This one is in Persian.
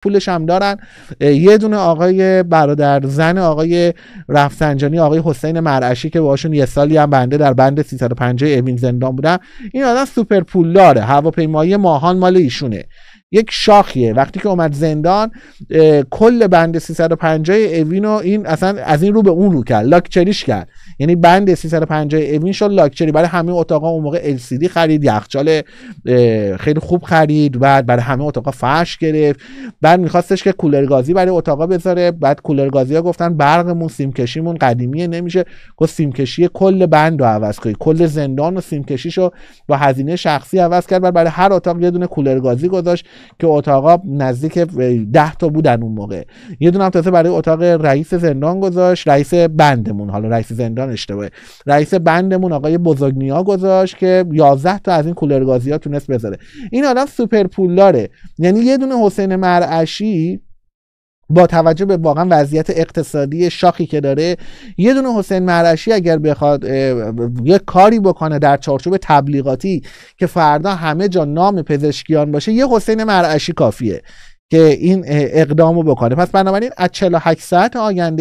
پولش هم دارن. یه دونه آقای برادر زن آقای رفسنجانی، آقای حسین مرعشی که باشون یه سالی هم بنده در بند 350 اوین زندان بودم. این آدم سوپر پولداره، هواپیمایی ماهان مال ایشونه، یک شاخیه. وقتی که اومد زندان کل بند 350 اوین رو این اصلا از این رو به اون رو کرد، لاکچریش کرد. یعنی بند 350 اوین شد لاکچری، برای همه اتاقا اون موقع LCD خرید، یخچال خیلی خوب خرید، بعد برای همه اتاقا فرش گرفت، بعد میخواستش که کولر گازی برای اتاقا بذاره، بعد کولر گازی ها گفتن برقمون سیم کشیمون قدیمیه نمیشه، گفت سیم کشی کل بند رو عوض کنید، کل زندان و سیم کشیشو با هزینه شخصی عوض کرد، بعد برای هر اتاق یه دونه کولر گازی گذاشت که اتاقا نزدیک 10 تا بودن اون موقع. یه دونه هم تازه برای اتاق رئیس زندان گذاشت، رئیس بندمون، حالا رئیس زندان اشتباهه، رئیس بندمون آقای بزرگنیا گذاشت که 11 تا از این کولر گازی ها تونست بذاره. این آدم سوپر پولداره. یعنی یه دونه حسین مرعشی با توجه به واقعا وضعیت اقتصادی شاخی که داره، یه دونه حسین مرعشی اگر بخواد یه کاری بکنه در چارچوب تبلیغاتی که فردا همه جا نام پزشکیان باشه، یه حسین مرعشی کافیه که این اقدامو بکنه. پس بنابراین از 48 ساعت آینده